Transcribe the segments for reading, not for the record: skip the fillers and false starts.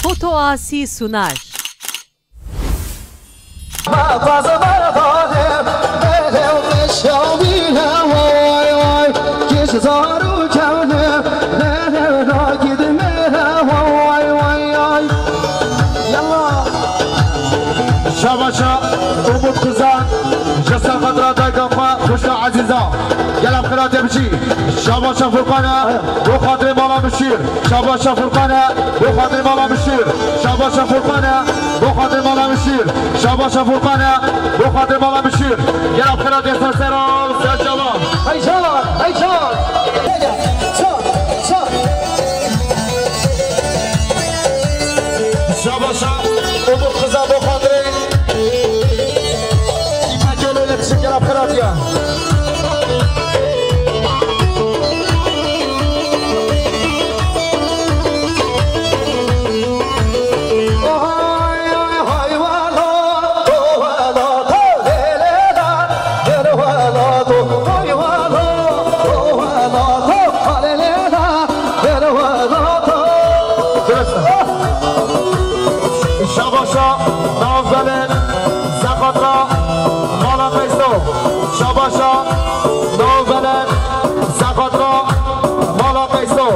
Foto Asi sunar. شاباشا أمود خزان جسا خضرا دايقافا خوشنا عزيزا يلا بخيرات يمشي شاباشا فرقانا بخاطر ماما بشير شاباشا فرقانا بخاطر ماما بشير شاباشا فرقانا بخاطر ماما بشير شاباشا فرقانا بخاطر ماما بشير يلا بخيرات يسر سيرام سير جواب هيجان هيجان شاباشا أمود خزان بخاطر يلا بخيرات يا شاباشا نوزلن زخدرا مالا قیسو شاباشا نوزلن زخدرا مالا قیسو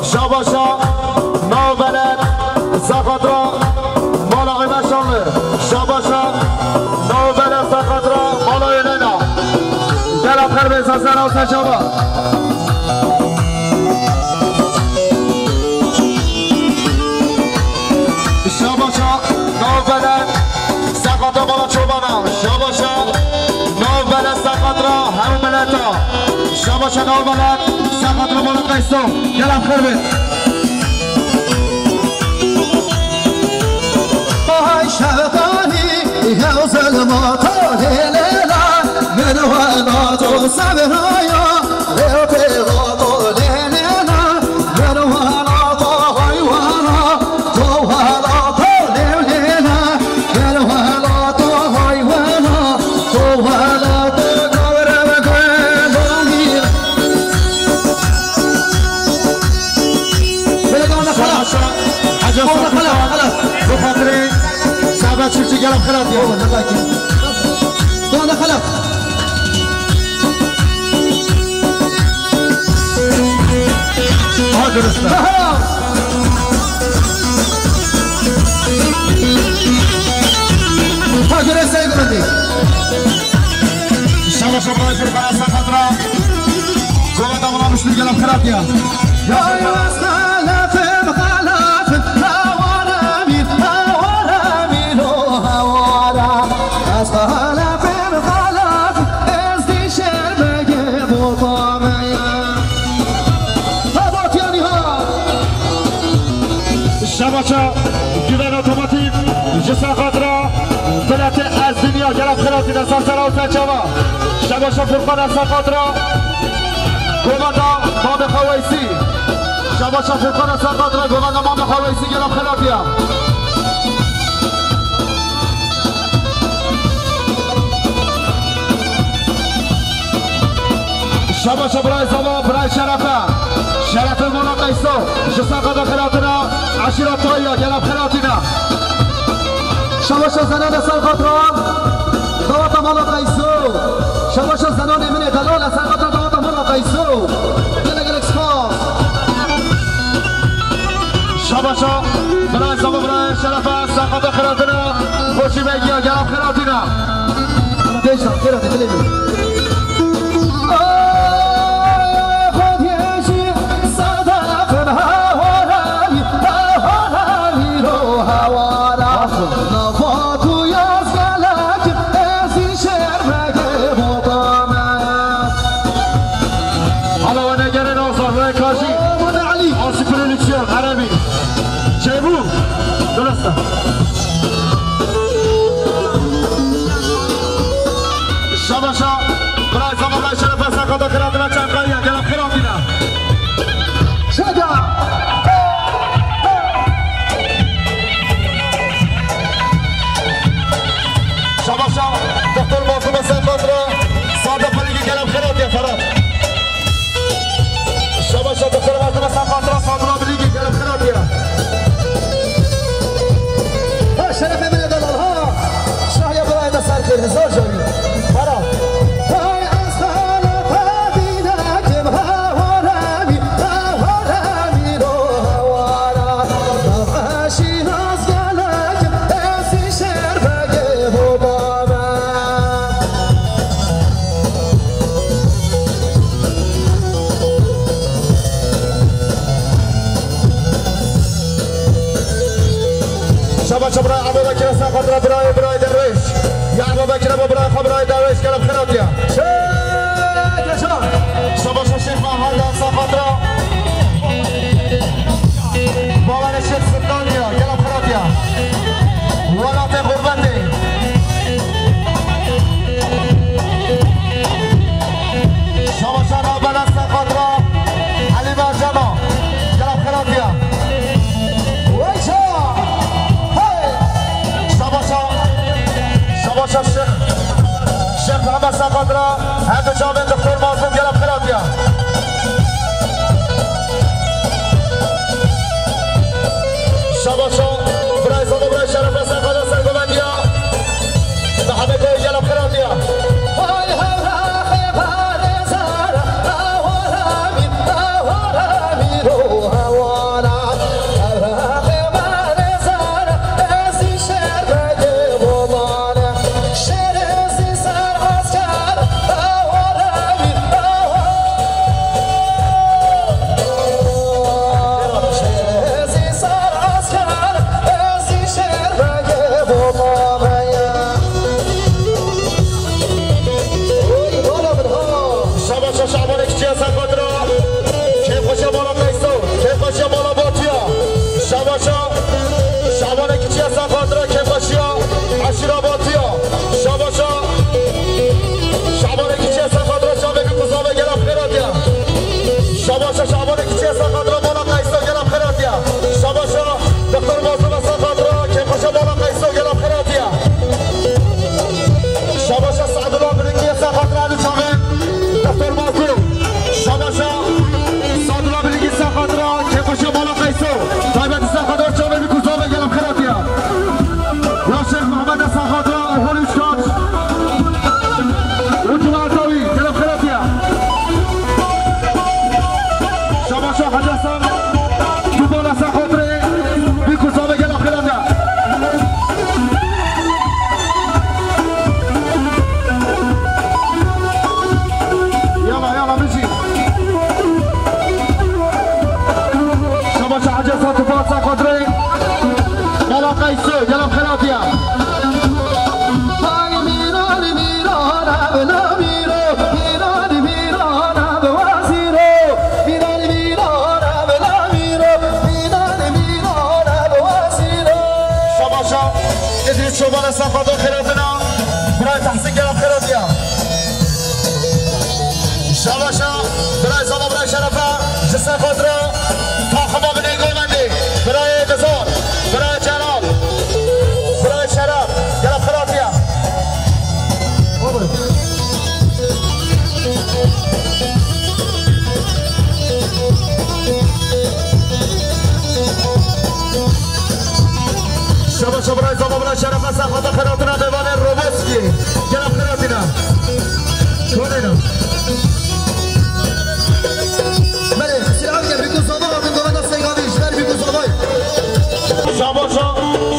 شاباشا نوزلن زخدرا مالا قیمشانه شاباشا نوزلن زخدرا مالا اینینا گلاب خیر بیسا سر حسن شابا شاباشا نوزلن زخدرا مالا چوبانا شاباشا نوزلن زخدرا همون ملتا شاباشا نوزلن زخدرا مالا قیسو گلاب خیر بیس شبقاني يا ظلمات ليلة من وناطو سبرايا لو تغاطو ليلة من وناطو هيوانا تو هلاطو ليلة من وناطو هيوانا تو هلاطو قبر بكل خلاص حاجة خلاص بخاطري سابات شفتي قلب خلاص يا والله باكي والله خلاص هذا رسمه فاكر يا سيد مندي شابا شابا يصير خلاص خضراء قوة دورة مش بالقلب خلاص يا شباشا جدان اوتوماتیک جسا خضراء فلات از دنیا گلب خلاصی در سرسرا و سنچاوا شباشا فرقان از خضراء گواندا مام خویسی شباشا فرقان از خضراء گواندا مام خویسی گلب خلاصی شباشا برای زبا برای شرف مولا قیسو جسا قدا خلاتنا عشیرات طایا گلب خلاتنا شباشا زنان سرخطران دوات مولا قیسو شباشا زنان من دلال سرخطران دوات مولا قیسو گلگ اکسپاس شباشا برای زبا برای شرف سرخطا خلاتنا خوشی بگیا گلب خلاتنا دیشان خیراتی کلیمی شباشا برای زمان برای شرف سرخطا خلاتنا چند قریا گلب خلاتنا شجع شباشا دكتور معصوم سرخطرا صادق ملکی گلب خلات یا فرات شباشا دكتور معصوم سرخطرا صادق ملکی گلب خلات یا شباش برای ابو بکر سخاطر برای درویش یا ابو بکر برای خبرای درویش کلام خیراتیا شباش شیخ محمد سخاطر باور شیخ سلطانیا کلام خیراتیا ولات قربتی شباش رابل سخاطر علی برجانا کلام خیراتیا شباشا شیخ محمد سقادرا هر جامع دکتر معظم گلم خیراتیا شباشا برای زاده برای شرف سقادرا سرگومندیا به همه گوی گلم خیراتیا شوبان صفات خیراتنا برای تحسین گرم خیراتیا شباشا برای زاده برای شرفه جسن خود را تا خما بینی گویمندی برای دزار برای جلال برای شرف گرم خیراتیا شباشا برای زاده برای شرفه صفات خیراتنا دیوان روبسکی گرم خیراتینا کنینا شباشا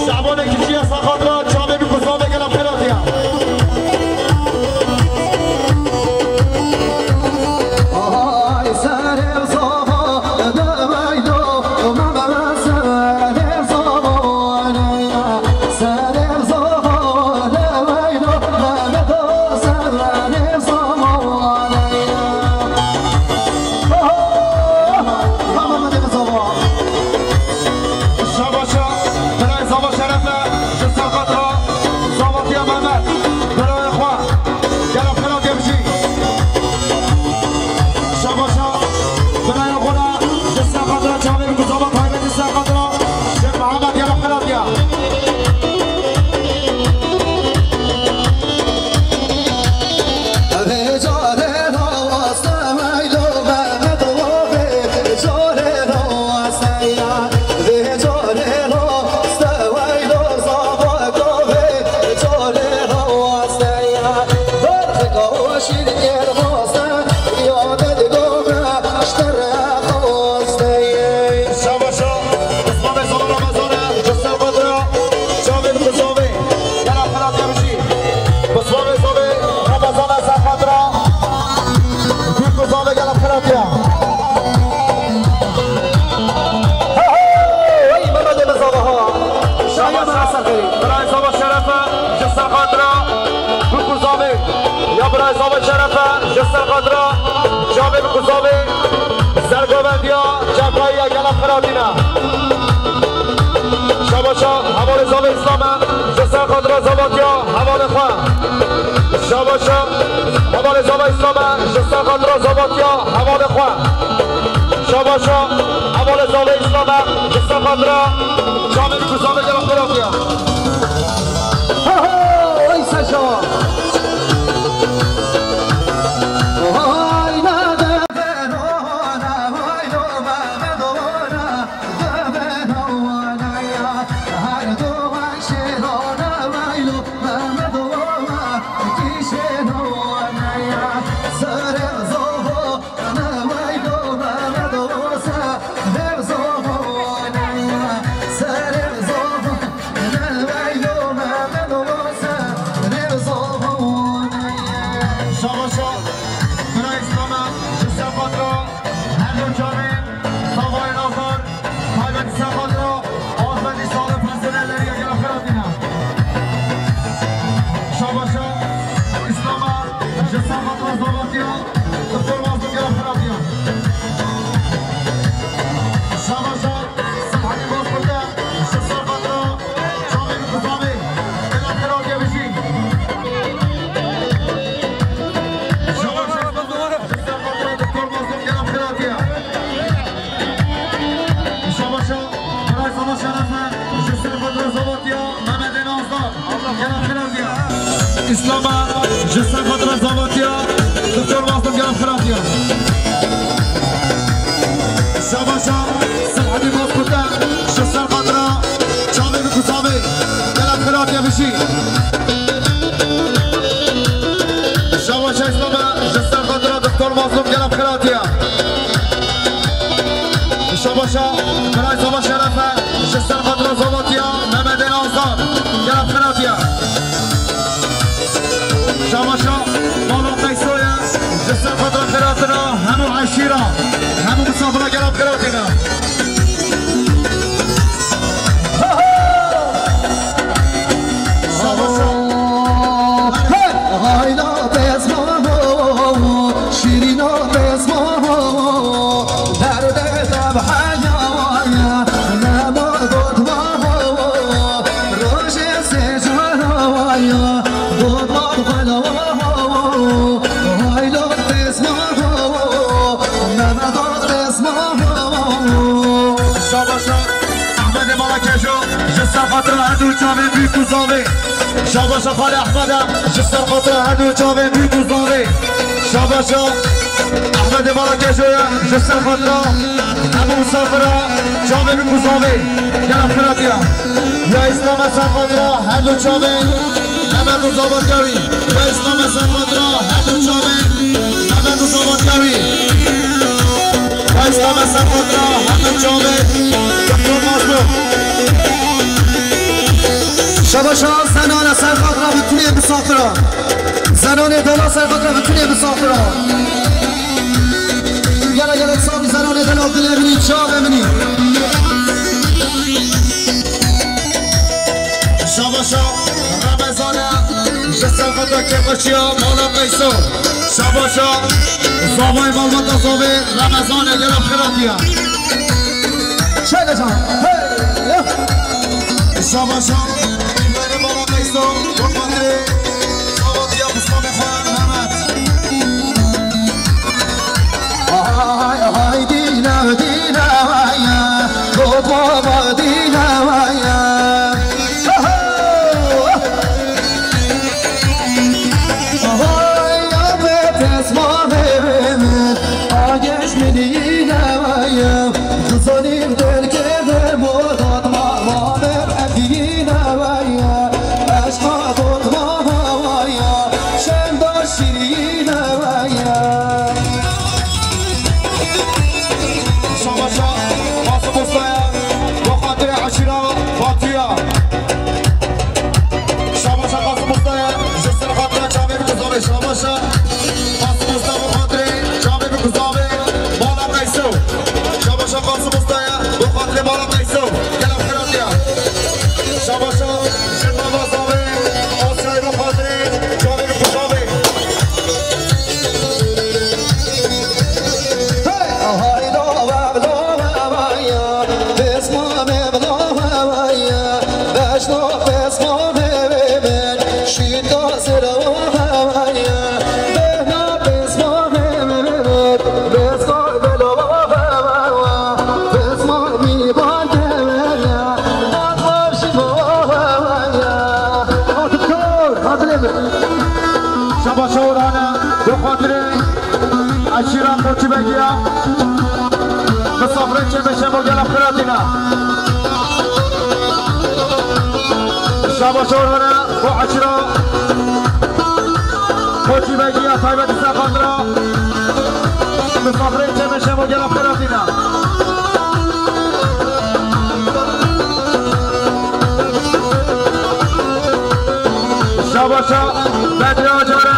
شعبان کشی سخات را جامعه بی کسا بگلم خیراتیا یا برای زابه شرفه جسر قدرا جامعه بکوزاوی زرگوبندیا جبایی گلم خراتینا شاباشا حوال زابه اسلامه جسر قدرا زاباتیا حوال خواه شاباشا حوال زابه اسلامه جسر قدرا زاباتیا حوال خواه شاباشا حوال زابه اسلامه جسر قدرا جامعه بکوزاوی گلم خراتیا اسلاما جسر خاطر زاباتیا دکتر ماستم گرم خراتیا شاباشا سلحدی باز کتا جسر خاطر چاوی بکوزاوی گرم خراتیا بشی شاباشا اسلاما جسر خاطر دکتر ماستم گرم خراتیا شاباشا برای زابا شرفه جسر خاطر زاباتیا محمد نازدار گرم خراتیا شاباشا مالو قیسویا جسر خاطر خیراتنا همو عشیرا همو مسافرا گرم خیراتنا شاباشا هاینا بزمانو شیرینا بزمانو درد دب حیایا نما دودمانو روش سجارایا دودمان خلوانو شاباشا احمد مالکشو جسر خاطر هدو چاوه بیکوزاوی شاباشا خال احمدم جسر خاطر هدو چاوه بیکوزاوی شاباشا احمد مالکشو جسر خاطر همو مسافرا چاوه بیکوزاوی گرم خراتیا یا اسلام سر خاطر هدو چاوه نمدو زاباتیاوی یا اسلام سر خاطر هدو چاوه نمدو زاباتیاوی اسلام سر خاطر همه جامعه دکتر مازلو شاباشا زنان سر خاطر بتونی مسافرا زنان دلا سر خاطر بتونی مسافرا یلا یلا حسابی زنان دلا دل بینی چا ببینی شاباشا رمضانه جسر خاطر که باشیا مولا قیسو شاباشا زابای مالبات آزاوی رمضانه گرم خراتیا شایده جان شاباشا ایمانی مولا قیسو گرمانده زاباتیا بسلام خوان همت آهای آهای دینا دینا وایا خود بابا دینا وایا Aşk عشيرة خوتي بقية مسافرين شبه وقال أخراتنا الشابة شورنا وعشيرة خوتي بقية طيبة الساقندرة مسافرين شبه وقال أخراتنا الشابة بدري وجورة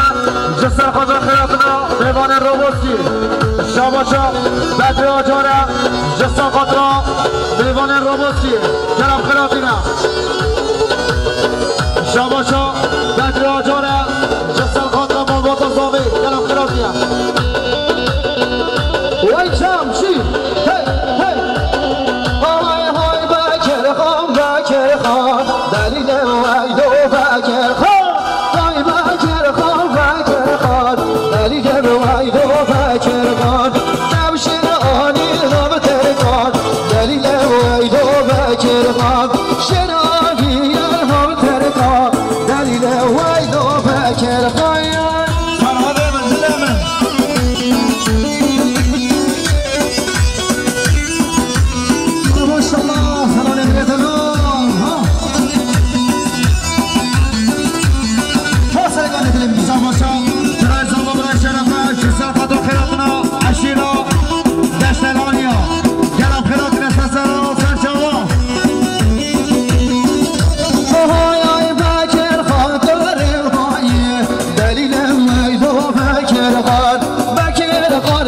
جسر خضر خيراتنا دیوان روبوسی شاباشا بدر آجاره جسا خاطرا دیوان روبوسی کلام خلافینا شاباشا بدر آجاره جسا خاطرا مالبات زاوی کلام خلافینا وای چم چی هی هی های های بکر خان دلیل وای دو بکر خان های بکر خان دلیل وای دو بکر خان نوشین آنی نام ترکان دلیل وای دو بکر خان شنانی نام ترکان دلیل وای دو بکر خان فرهاد منزل من ماشاءالله سلام علیکم فاصله دلیم زماشا عشيرة دشت العالية قلم خيرات نساسر وسنشوان هاي باكر خان قرر الخاي دليل ويدو باكر خان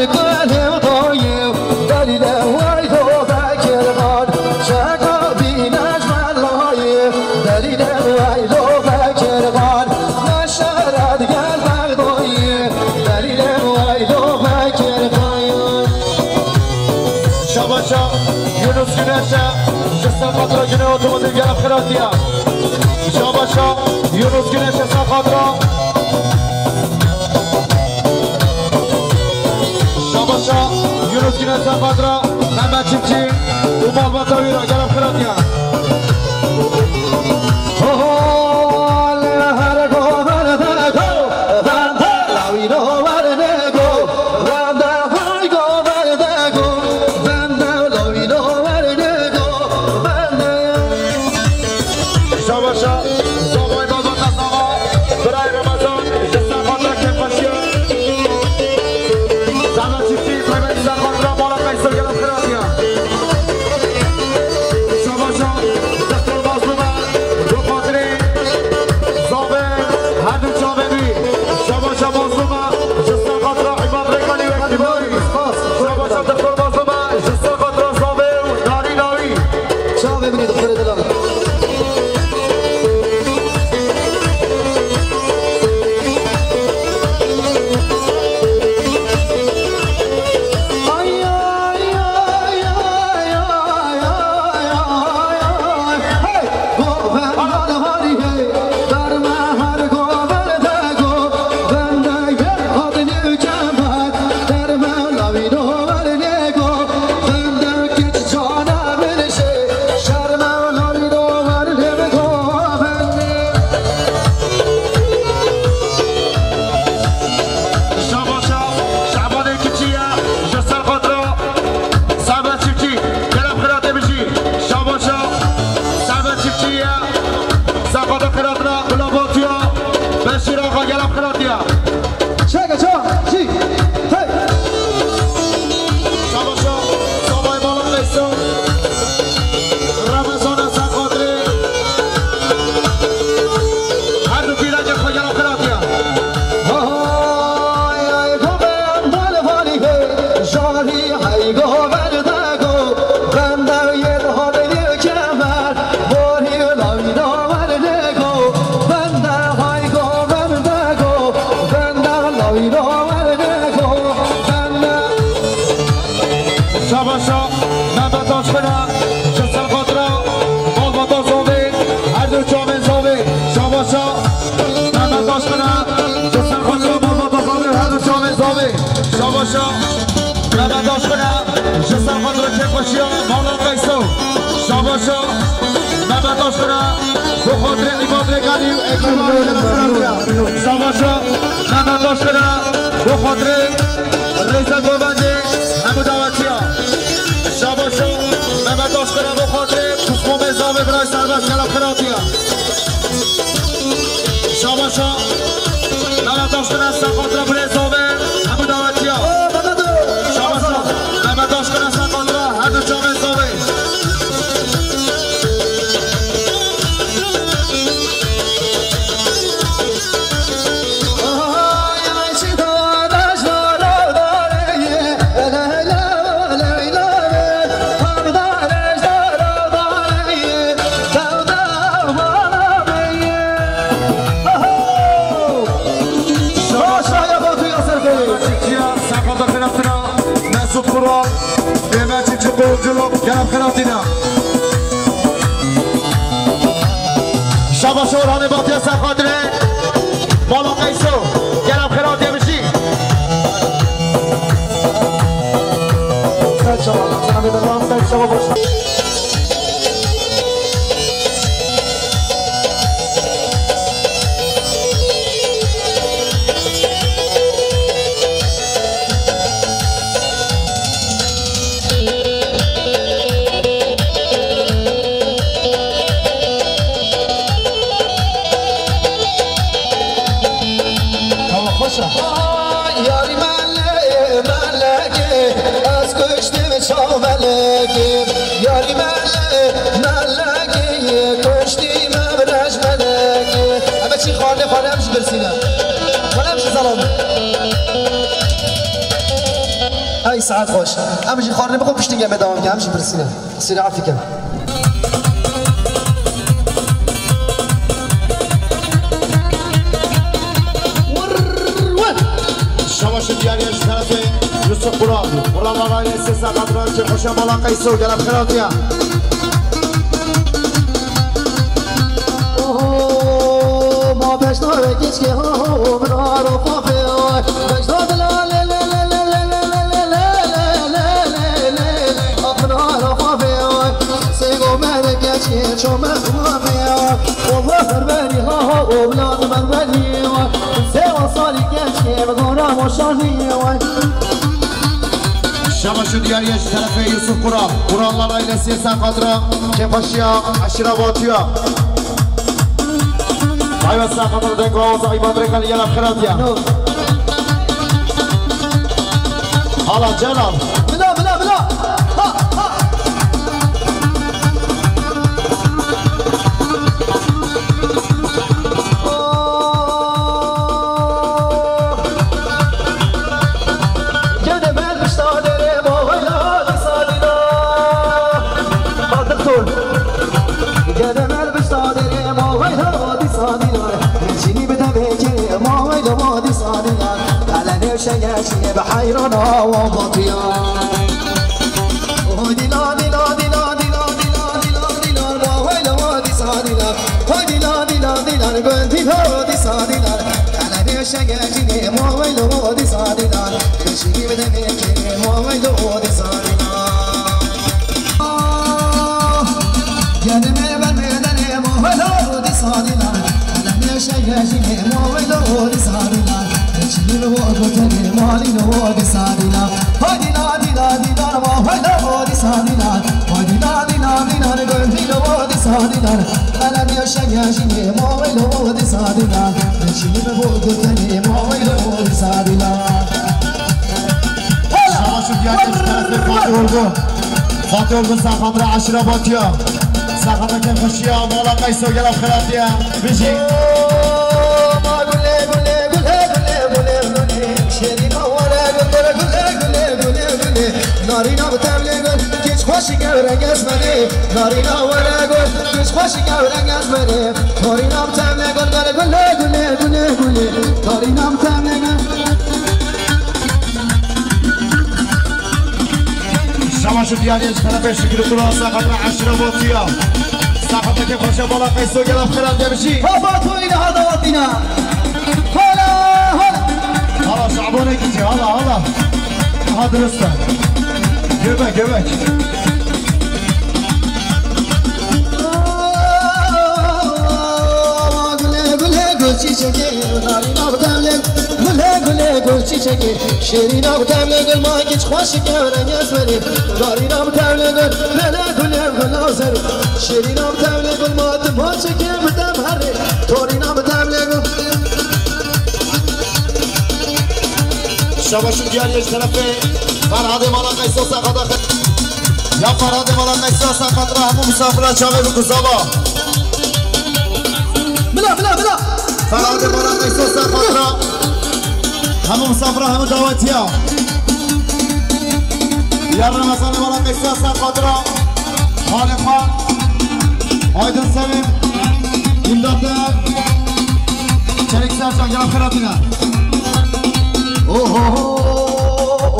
قرر الخاي دليل ويدو باكر خان شكا بنجم الله دليل ويدو باكر خان نشرت قلب الضي دليل ويدو شاباشا يونس جناشا جسا خاطرة جنة اوتوماتيك قلب خيراتيا شاباشا يونس جناشا جسا خاطرة شاباشا يونس جناشا خاطرة محمد شمشي ومال بطاويرة قلب خيراتيا شاباشا نبت آشکره بخاطر عباد رگلی و اکبار جلب شاباشا نبت آشکره بخاطر ریزه گوبنده همو دعوتی ها شاباشا نبت آشکره بخاطر کسموم ازامه برای سربست جلب خراتی ها شاباشا نبت آشکره سخاطره برای ازامه همو دعوتی ها شاباشا نبت آشکره سخاطره هر دو جامعه ازامه شاباش اوران باطی از خاطره بالا قیسو گرم خیراتی بشی یاری ملکه از کشتیم چاولگه یاری ملکه کشتیم برش ملکه همه چی خانه همش برسیدم خانه همش سلام ای ساعت خوش همه چی خانه بخون پشتی گمه دوام که همش برسیدم سیره عفی کم شاباش دیاریش طرف یوسف قرآن آقای سیسا قدران چه خوشم بالا قیسو گلم خیراتی ها ما بشنار کش که همرا رو خوفه بشنار لا سيقو مالك يا شيخ شو مخوامي والله فرباني ها وبلاد من بني سيوا صالك يا شيخ غرام وشاني شاباش دیاریش طرف یوسف قرآن آقای سیسا قدران که خوشی ها عشرواتی ها آیا ساقط دنگو آوز عباد رکل یلم خیراتی ها حالا جناب بلا بلا بلا شياشي بحيرنا وبطيان ودي لا دي لا دي لا دي لا دي لا دي لا دي لا ويلا ودي صادنا ودي لا دي لا دي لا بنتي ودي صادنا على دي شياشي ما ويلا ودي صادنا شيء بدك ما ويلا ودي صادنا يا دمي بالميدان ما ويلا ودي صادنا على دي شياشي ما ويلا ودي صادنا شيل وقتني مالي نودي سادنا هادي نادي نادي نارما هلا ودي سادنا هادي نادي نادي نارغنتي نودي سادنا انا بيشياشي موي نودي سادنا شيل وقتني موي نودي سادنا شاباش دیاریش فاتح الگو ساخندر عشرواتی ها ساخندر که خوشی ها مولا قیسو گلم خیراتی ها بشی نارینا بتملگل کش خوشی گورنگ از منی نارینا ورگل کش خوشی گورنگ از منی نارینا بتملگل گل گل گل گل گل نارینا بتملگل شاباش دیاریش طرف شکر قرآن ساقط عشرواتی ها ساقط که خوش بالا قیسو گلم خیراتی بشی بابا تو این هدواتینا حالا شعبانه گیجی حالا ها درسته göbek چیچکی نارینا بتملک گله گله گل چیچکی شیرینا بتملک گل ماگیچ خوش کردن یسمری نارینا بتملک گل گله گله گل آزری شیرینا بتملک گل مات مات چکه بدم هری تورینا بتملک گل شباشون دیاری طرف فرهاد مالا قیسا سقاط یا فرهاد مالا قیسا سقاط را همون مسافران چاقه بکو زابا بلا بلا بلا فرهاد مالا قیسا سقاط را همون مسافران همون دعوتی ها یا رمضان مالا قیسا سقاط را خالقان آیدن سمیم ایمدادن چریک سرچان گرم خیراتینا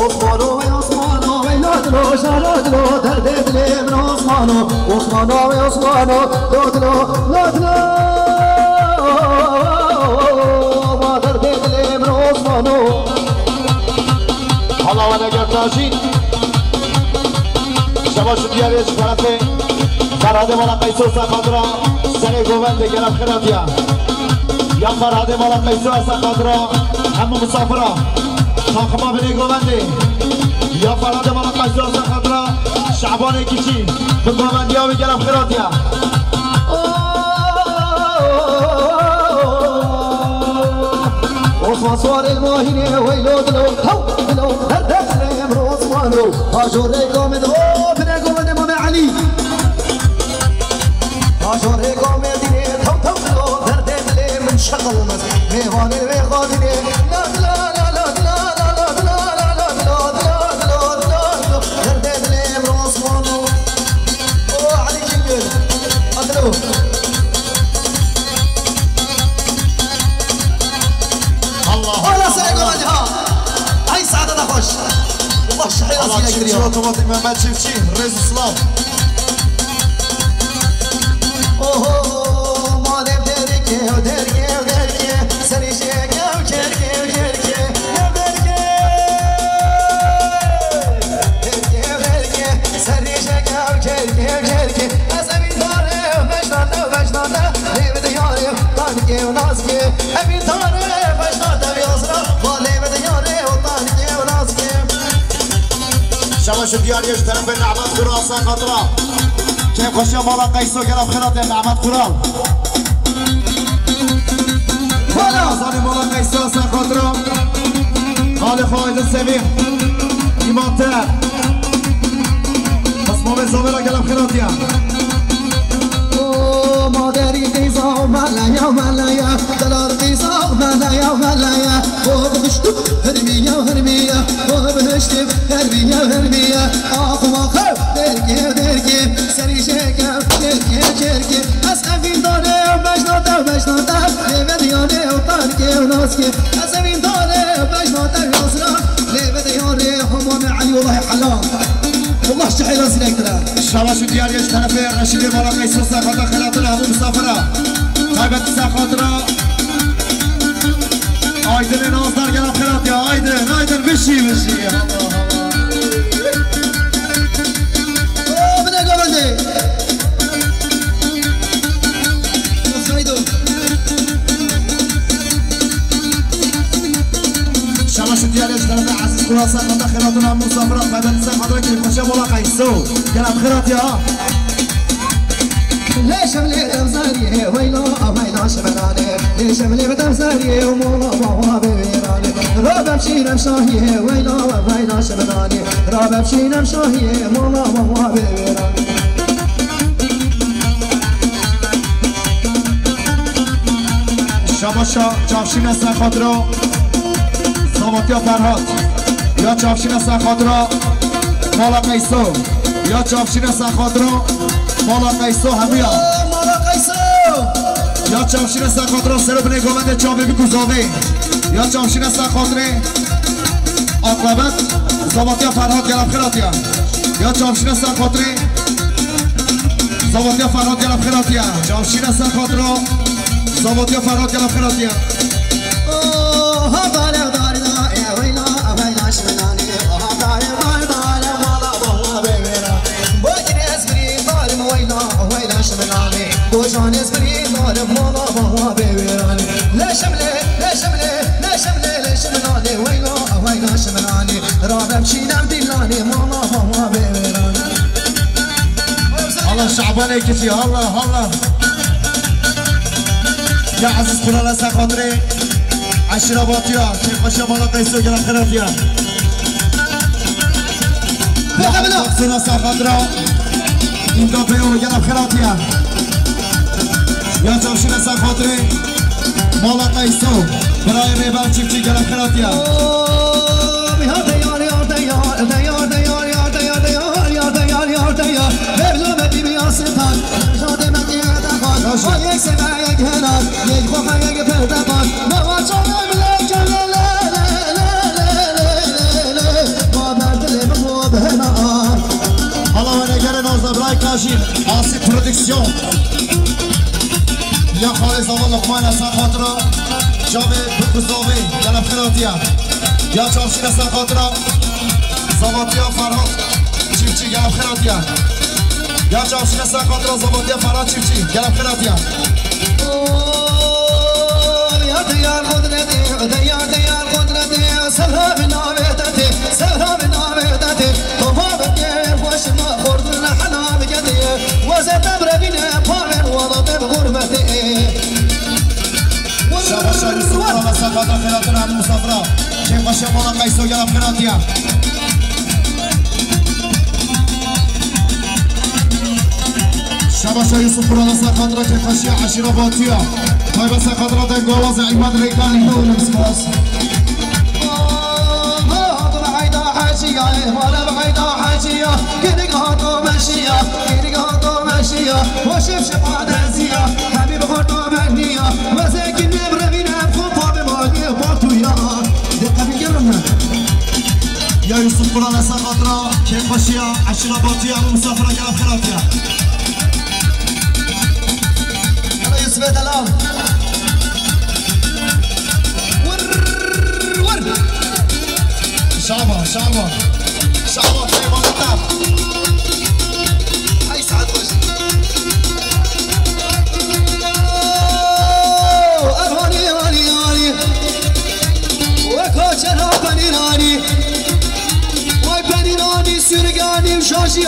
عثمانو عثمانو ويلادلو شارادلو درد دلي من عثمانو عثمانو عثمانو لادلو لادلو ما درد دلي من عثمانو حالا و نگر تاشید شباشو دیاریش طرفه فرهاد مالا قیسو سقاط را سر گوونده گرم خیراتیا یا فرهاد مالا قیسو سقاط را همه مسافران تاخما بینه گوونده یا فرهاد مالا قیسو سقاط را شعبان کچی به گووندی ها بگرم خیراتیا عثمان سوار الماهینه ویلو دلو هو دلو درد دلي من عثمانو آجوره قامد او بنه گوونده مام علی آجوره قامدینه تو تو دلو درد دلي من شغل مز میوانه و خادینه لا لا لا لا لا لا لا لا لا درد دلي من عثمانو او علي جنجل ادلو ولا سيقول ها هاي سعادة خوش والله شحيرة الله تشوفشي اوتوماتيك ما تشوفشي رئيس السلام اوه ما دركي ودركي ودركي سري شيكي وشركي وشركي دركي دركي ودركي سري شيكي وشركي وشركي اسمي داري وفشنانا وفشنانا ليه بدي ياري طانكي وناسكي ابي داري وفشنانا بيصرا والله بدي ياري وطانكي وناسكي شباشو دیاریش طرف نعمت قرال سقاط را كيف خوشي مالا قيسو گرم خیرات نعمت قرال رمضان مالا قیسو سقاط را خالق آیدن سمیم ایمان تر اسمام زاوه گلم خیراتیم مادری قیزا ملایا ملایا دلار قیزا ملایا ملایا بهشتم هرمیا هرمیا بهشتم هرمیا هرمیا آخو آخو درگی درگی سری شکم درگی درگی از افین داره بشناته بشناته لیودیانه و ترکی و ناسکی از افین داره بشناته یاسرا لیودیانه همام علی والله حلال والله شحيرة زينك ترى شباشو دیاریش طرف رشید مالا قیسو سقاط خیرات را همون مسافره قیبت سقاط را آیدن نازدار گرم خیرات یا آیدن بشی بشی اوه بده گوونده شباشو دیاریش طرف عزیز قرال سقاط خیرات را همون مسافره قیبت سقاط را که خوشه مالا قیسو گرم خیرات یا ليش ملي تمساري ويلو ويلو شبلاني ليش ملي بتمساري ومولا وهو بيراني رابع بشينا مشاهي ويلو ويلو شبلاني رابع بشينا مشاهي مولا وهو بيراني شباشا چافشین سقاط را ساماتیا فرهاد یا چافشین سقاط را مالا قیسو یا چافشین سقاط را مالا قیسو همیا مالا قیسو یا چافشین سقاط را سر بنه گوونده چاوه بگوزاوه یا چافشین سقاط را آقابت ساماتیا فرهاد گرم خیراتیا یا چافشین سقاط را ساماتیا فرهاد گرم خیراتیا چافشین سقاط را ساماتیا فرهاد گرم خیراتیا اوه دار دار دار ويلو ويلو شبلاني اوه دار دار دار مالا وهو بيراني بوجري اسبري دار ويلو ويلو شبلاني بوجان اسبري دار مالا وهو بيراني لا الله شعبانه كتي الله يا عزيز كل الله سخاطري عشرة باطيا كيف ماشي مالا قيسو جرام خرافيا سنة سخاطرة إنتا بيو جرام خرافيا يا جمشينا سخاطري مالا قيسو براي ريبان چيفتي جرام خرافيا یک سبع یک هنر یک خواه یک پردبان ما چانم لکن ما بردلیم ما بهنار الله و نگر نازده برای کاشیم آسی پرودکسیون یا خالص آقا لقمان اصلا خاطرا جامع بکوزاوی گلم خیراتیا یا چارشین اصلا خاطرا زباطیا فرهاد چیفچی گلم خیراتیا یا چارشین اصلا خاطرا زباطیا فرهاد چیفچی گلم خیراتیا ديار قدرتي ديار قدرتي سهرة بنابتي سهرة بنابتي طفا بكيف وش ما خردنا حنا بجدي وزت بربنا بامر وضط بغربتي شابا شايد سفرة مسافة خيراتنا عن المسافرة كيف شمونا قيسو يا خيراتيا شابا شايد سفرة مسافة كيف شيا عشرة باطيا طيب سخاطرة تنقوز عماد ريكاني دون مسكوس بعيدا حاجية ولا بعيدا حاجية كنك هاتو ماشية كنك هاتو ماشية وشف شفا دازية حبيب هاتو مهنية وزاكن نبربينا بخطا بماغي بطويا دقة بنقرمنا يا يوسف قرآن سخاطرة كيف بشيا عشرة باطيا ومسافرة كلام خيراتيا يلا يوسف دلال شعبان في مغتاب هاي سعد وجه أرهاني وكوشنا بنيراني واي بنيراني سرقاني وشاشي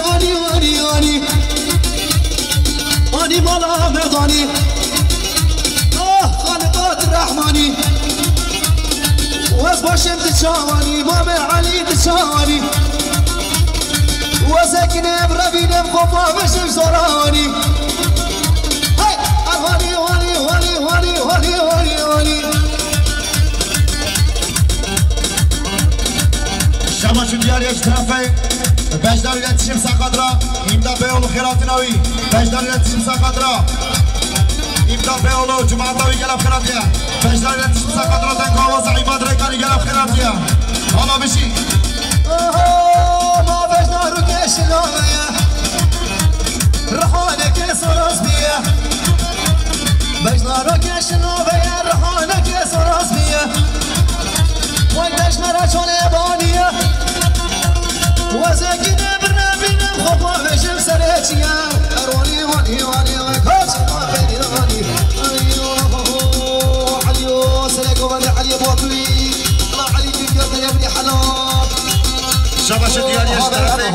اني مالا مرضاني خالقات الرحماني واسباشم تشاواني ماما علي تشاواني وساكن بربينا بخوفا مشم زوراني هاي هاني شما شو ديالي اش طرفي باجدار الى تشم ساقدرا يمدا بيولو خيراتناوي باجدار الى تشم ساقدرا يمدا بيولو جماعة طوي قلب خيراتيا باجدار الى تشم ساقدرا تنقوز عماد ريكاني قلب خيراتيا هلا بشي ما باجدار كيش لوميا رحانك يسرس بيا باجدار كيش لوميا رحانك يسرس بيا وانتش مرا شولي بانيا وزاكين برنامينا خطوة بشم سريتيا أرواني وكوش عليو سليكو بني علي بوطوي الله عليك يا ابني حلال شباش ديالي اش طرفي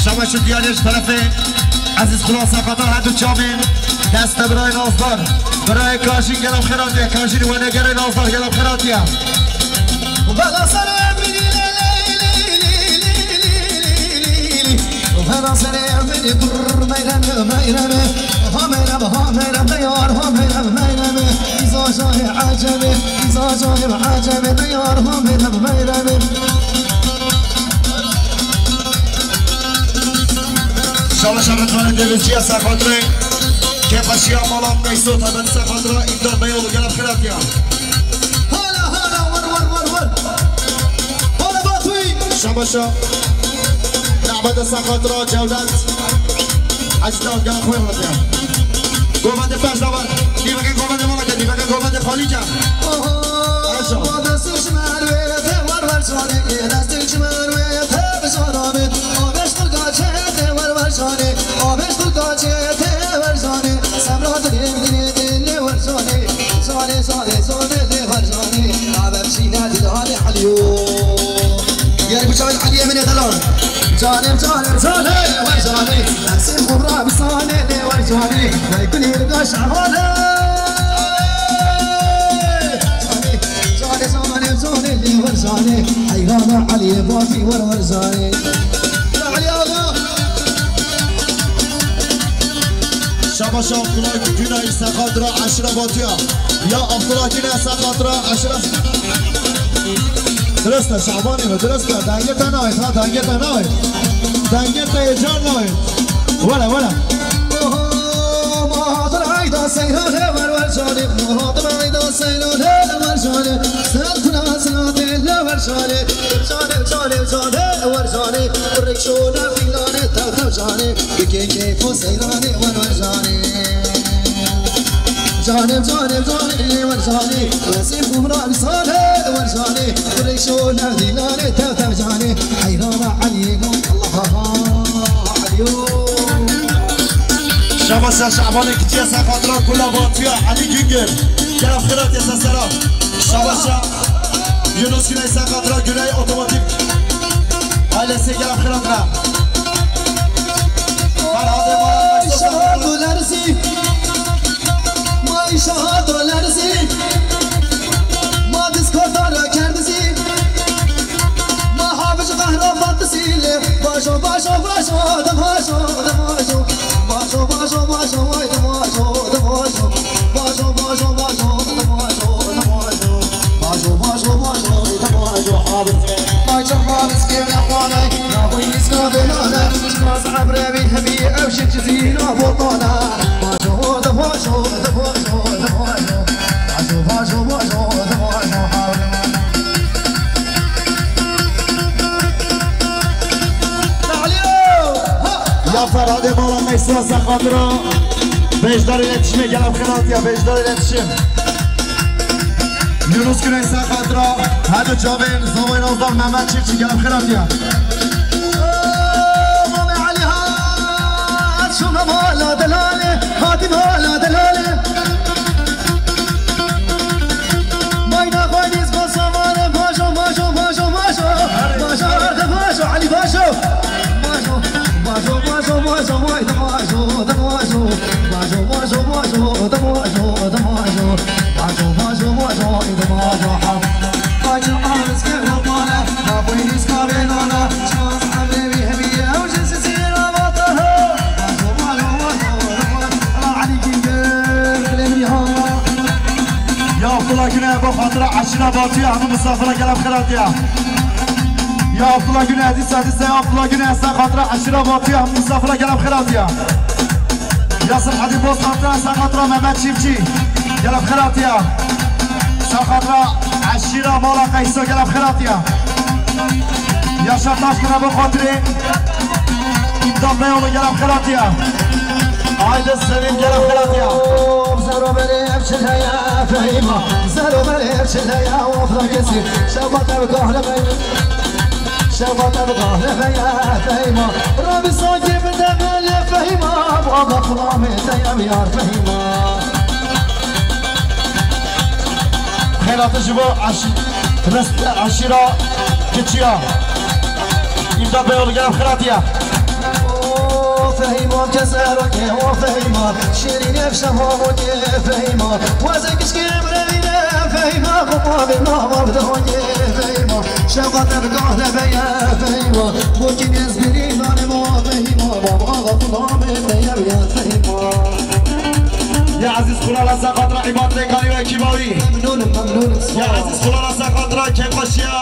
شباش ديالي اش طرفي عزيز خلاصة قطر هدو تشامين دست براي ناصدار براي كاشين قلب خيراتيا كاشين ونقري ناصدار قلب خيراتيا وبلا سلام وبلا سلام من يضر ميرمي هاميرم ديار هاميرم إذا جاي عجبي ديار هاميرم شاء شبتوان دلوچی سخاطره که بشیا مالام قیسو تا بن سخاطره امداد بیولو گلب خیراتیا هلا ور هلا باطوی شباشا نعبد سخاطره جودت اجداد گلب خیراتیا گومند پش داور دیوکه گومند مالا که دیوکه گومند خالی جا با دستش مرویده جانب جانب جانب ورجاني نسيم خبرة بصاني ورجاني ويكون يرقى شعباني جانب جانب اللي ورجاني حيران علي بوفي ورجاني علي آغا شبا عبدالله güney Sakadra aşırı batıyor. Ya Abdullah güney Sakadra aşırı. درسته شعبانی و درسته دنگت ناید ها دنگت ناید دنگت ایجار ناید ولا ولا مهاطر عيدا سيلانه ورورجاني مهاطر عيدا سيلانه ورورجاني سنتنا سناتي لورجاني جانب جانب جانب ورجاني وركشونا فيلاني تو جاني بكي كيفو سيلاني ورورجاني جانب جانب جانب ورجاني وسيم خمرا بصاني ورجاني وريشونا ديناري تو جاني حيران عليكم الله عليكم شبا شعبانی کتیه سخاطران کلا باتویا علی گینگر گرم خیرات یه سسرا شبا یونس گنای سخاطران گنای اوتوماتیک آیلسی گرم خیرات را فرهاده مارا شهاد لرزی ما دیسکوردارا کردسی ما حافظ قهرا فانتسیله باشو باشو باشو دماشو دماشو باشو باشو باشو وای دماشو دماشو باشو باشو باشو دماشو دماشو باشو باشو باشو دماشو حافظ باشو حافظ كيف نقوانا نابوي نسكابلانا شكاس عبرابي هبي او شك جزينا بوطانا باشو دماشو دماشو یا فرهاده بالا میسا سخاطرا بجدار iletişime گلم خیرات یا بجدار iletişim یونس گنای سخاطرا هدو جاوین زمان آزدار محمد چیفچی گلم خیرات یا مامی علی ها شما مالا دلاله خاطی مالا دلاله ماینا خوانیز با سامانه باشو باشو باشو باشو باشو ارده باشو علی باشو باشو باشو باشو باشو وای دماشو دماشو باشو باشو باشو دماشو دماشو باشو باشو باشو دماشو حب باجر عارس كيف نطاله ما بوينيس كابينانا شمس حبيبي هبيه وجنس سينا بطلها باشو باشو باشو دماشو علي كينجر خليني ها یا عبدالله güney bu hatıra aşırı batıyor ama misafire gelip خیرات یا یا عبدالله güney عزیز عزیز یا عبدالله güney sen hatıra aşırı batıyor ama misafire gelip خیرات یا Yasir Hadi Boz hatıra sen hatıra Mehmet Çiftçi gelip خیرات یا sen hatıra aşırı Mala Kayso gelip خیرات یا Yaşar Taşkın'a bu hatırı İmdat Beyoğlu gelip خیرات یا Aydın Sevim gelip خیرات یا زارو بريب شلها فهيمة زارو بريب شلها وفرا كسي شوطة بقهر بي شوطة بقهر بي فهيمة ربي صاجي بدمل فهيمة بغض خلامي تيام يار فهيمة خیرات جبو عشیرا کچیا İmdat Beyoğlu gelip خیرات یا فهيمة كسرك وفهيمة شيرين بشهوك فهيمة وزك شكيم ربينا فهيمة خطاب النهضة بدهوني فهيمة شوقة بقعد بيا فهيمة ممكن يزبرين أنا مو فهيمة بابا طلام بيا بيا فهيمة يا عزيز خلال سقطرة عباد لكاني وكيباوي ممنون ممنون يا عزيز خلال سقطرة كيباشيا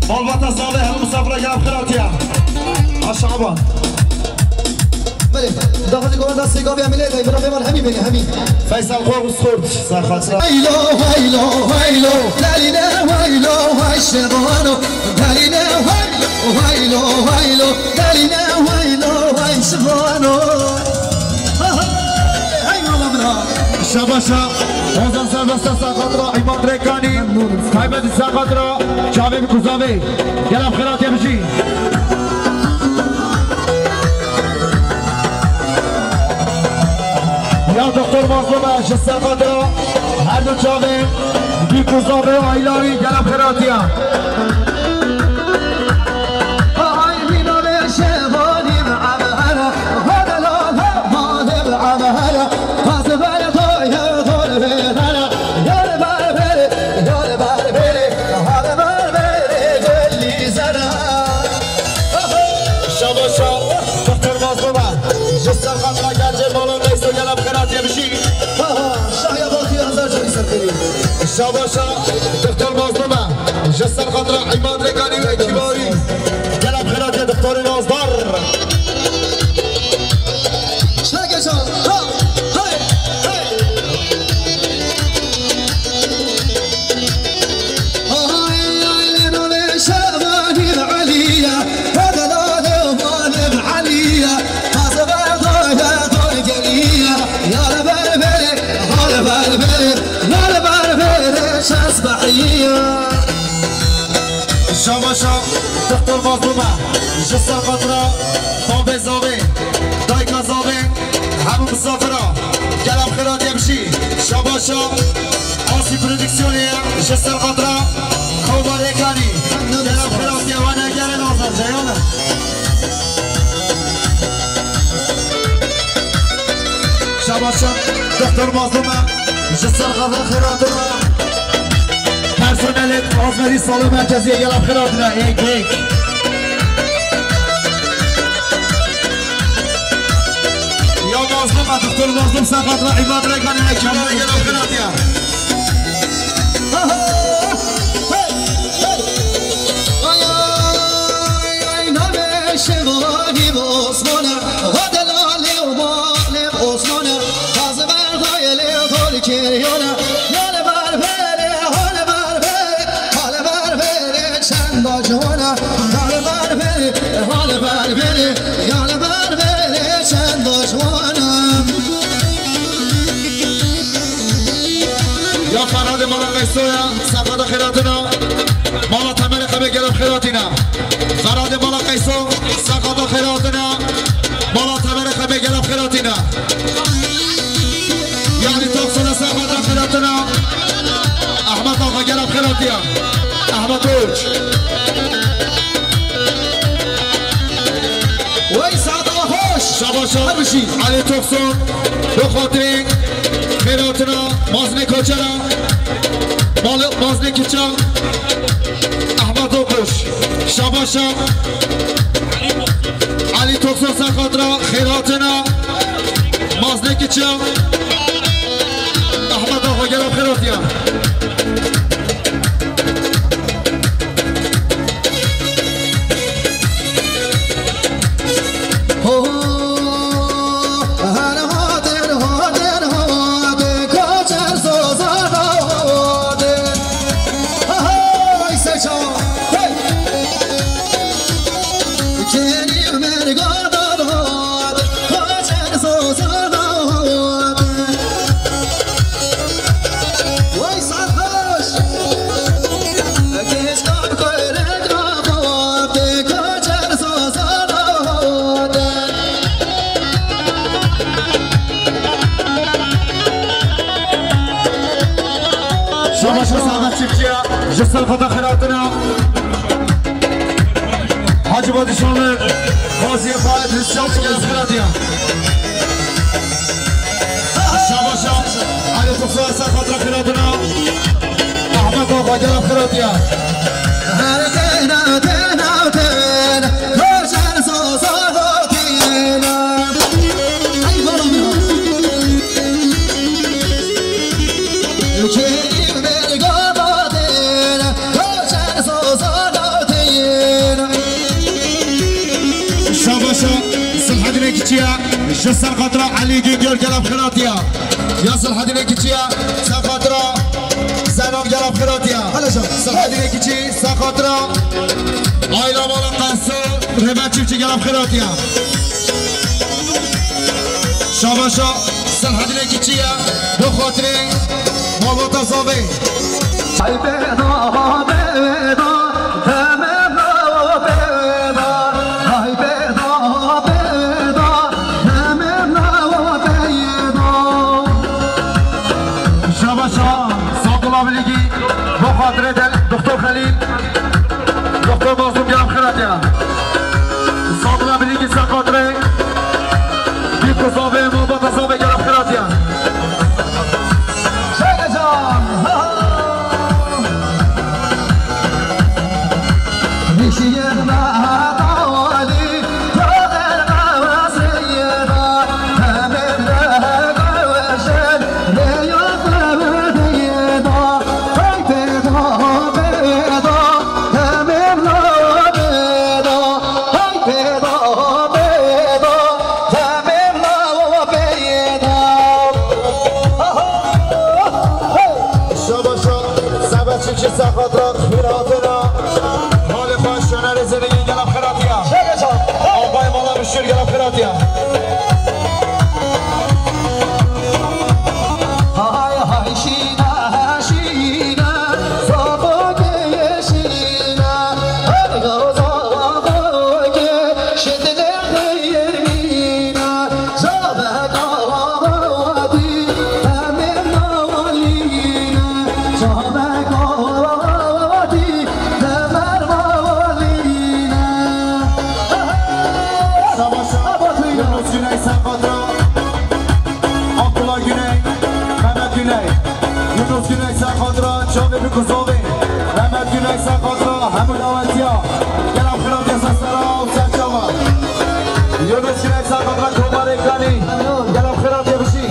مالباتا صالح المسافرة قلب خيراتيا الشعبان داخل جوان دست سيقا بيعمل ايه ده برافو همي بيني همي فيصل خوف الصوت ساخطرة هايلو هايلو هايلو دالينا هايلو هاي شبانو دالينا هايلو هايلو هايلو دالينا هايلو هاي شبانو هاي والله بنا شباشا هزار سربسته ساخطرة عباد ريكاني قيمة ساخطرة شعبي بكوزامي قلب خيراتيا بشي یا دکتر مظلومه شسته قدرا هر دو چاوه بی کوزابه و ایلاوی گلب خیراتیا هاي شاباشا دكتور مظلومة جسر خضراء عماد رقاني وإكباري كلام خيرات يا دكتور الأصدار شاباشا دكتور مظلومة جسر خضراء طوبي زوبي دايكا زوبي حمو مسافرة كلام خيرات يمشي شاباشا عاصي برودكسيوني جسر خضراء خوبا ريكاني كلام خيرات يا وانا جاري ناظر جايونا شاباشا دكتور مظلومة جسر خضراء خيراتنا پرسنل آزمری سالو مرکزی گلم خیراتنا یک یا مظلوم دکتر مظلوم سقط را عباد رگانی کمال گلم خیراتیا شواهی و عثمانه و دلالی و بالم عثمانه تازه بردای لیتول کریانه یال بر بره حال بر بره حال بر بره چند جوانه یال بر بره حال بر بره یال بر بره چند جوانه یا فراد مالا قیسویا سفاد خیراتنا مالا تمر خبه گلم خیراتینا فراد مالا قیسو سفاد خیراتنا مالا تمر خبه گلم خیراتینا یعنی توقسون سفاد خیراتنا احمد آقا گلم خیراتیا احمد اوج وی سعد آقا خوش شباشا بشی علی توقسون بخاطر خیراتنا مازنی کوچرا مازنی کچرا احمد اوش شباشا علی توقسون سخاطرا خیراتنا مازنی کچرا احمد آقا گرم خیراتیا جسر خدا خیراتنا حاجی بادی شامل بازی فاید رسیان بگز خیراتیا شاباشا علی تخصوص سر خدا خیراتنا احمد آقا گلم خیراتیا هر تینا تینا تینا روشن سوزا تینا ای بارم جسر خاطرة علي جيجل قلب خيراتيا ياسر حديني كيتشيا سخاطرة زينب قلب خيراتيا سر حديني كيتشي سخاطرة عائلة مالا قاسو ربا تشيبشي قلب خيراتيا شاباشا سر حديني كيتشيا بخاطري مالو تصابي هاي بيضا بيضا خاطره دكتور خليل دكتور مظلوم جام خيراتيا صادنا بليجي سخاطره بيكو صابي موبا صابي جام خيراتيا شيخ جام نشي ما طالي تغير ما سيدا همنا قوشن ليوم سخاطر خیراتنا حال خوشانه زندگی گلم خیراتیا آقای مولا مشیر گلم خیراتیا های های شینا شینا صافوگه شینا هرگاه صافوگه شدل خیرمینا زابق آوادی همه موالینا زابق آوادی همه موالینا سباشا یونس جنای سخاطر عبدالله گنای محمد گنای یونس گنای سخاطر جامع بکزاوی محمد گنای سخاطر حمود آواتیا گلم خیراتیا سسترا و سرچاوا یونس گنای سخاطر کومار اکرانی گلم خیراتیا بشی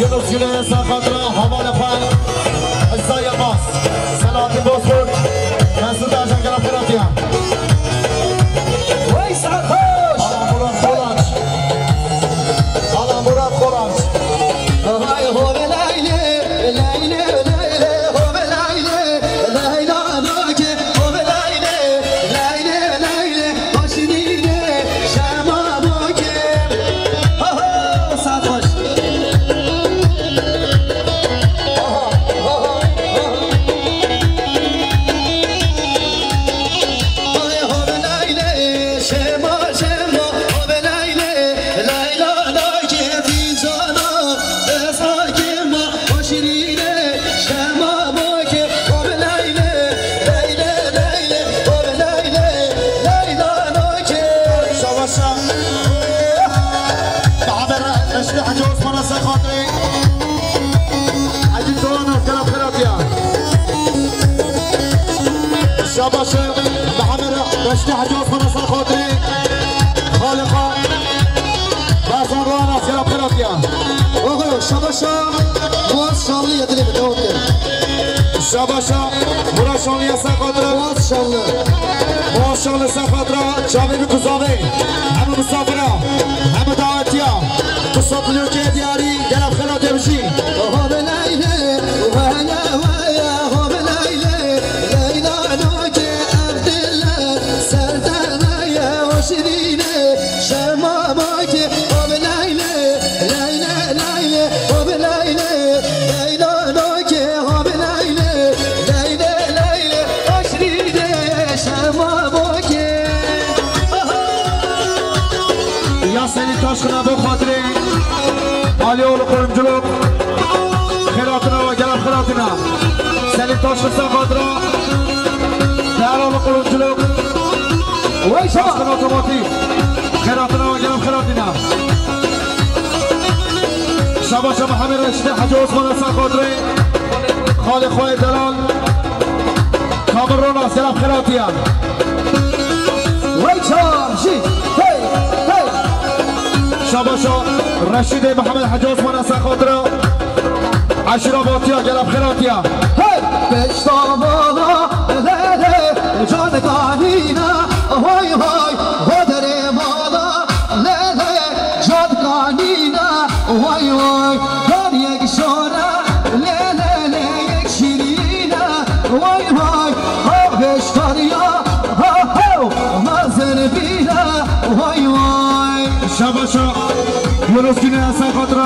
یونس گنای سخاطر حمال خان ازای ماس سلاطی بازبورد مسعود آجان گلم خیراتیا شاباش محمد رشدي حجاز منصر خاطري خالقا بازار رانا سلام خيراتيا اوه شاباشا باز شانlı yedili bir davut gel. شاباشا مرا شانlı سخاطر باز şanlı. باز شانlı سخاطر جامع بكزاوي همه مسافرا همه دعوتيا تصطلوا كي دياري گلم خيراتيا بشي اوه بلايله وهلا ويا اوه بلايله ليلى نوكي عبدالله سردانيا وشرينه شماموكي اوه بلايله ليلى ليلى اوه بلايله ليلى نوكي اوه بلايله ليلى ليلى وشرينه شماموكي يا سيدي تاشخنا بخاطري علي اول قرمجلوك خيراتنا وجلب خيراتنا سيدي تاشخنا خاطرة دار اول قرمجلوك تاشخنا اوتوماتيك خيراتنا وجلب خيراتنا شباشا محمد رشدي حجي عثمان حسن خاطري خالي خوي دلال كامرونا سلام خيراتيا ويتشار شي هي هي شباشا رشید محمد حجی عثمان حسن خاطر عشراباتیا گلب خیراتیا هی بشتابانا لله جادگانینا وای وای هدر مالا لله جادگانینا وای وای دار یک شورا لله یک شیرینا وای وای ها بشتاریا ها ها مازن بینا وای وای شباشا یونس گینه حسن خاطر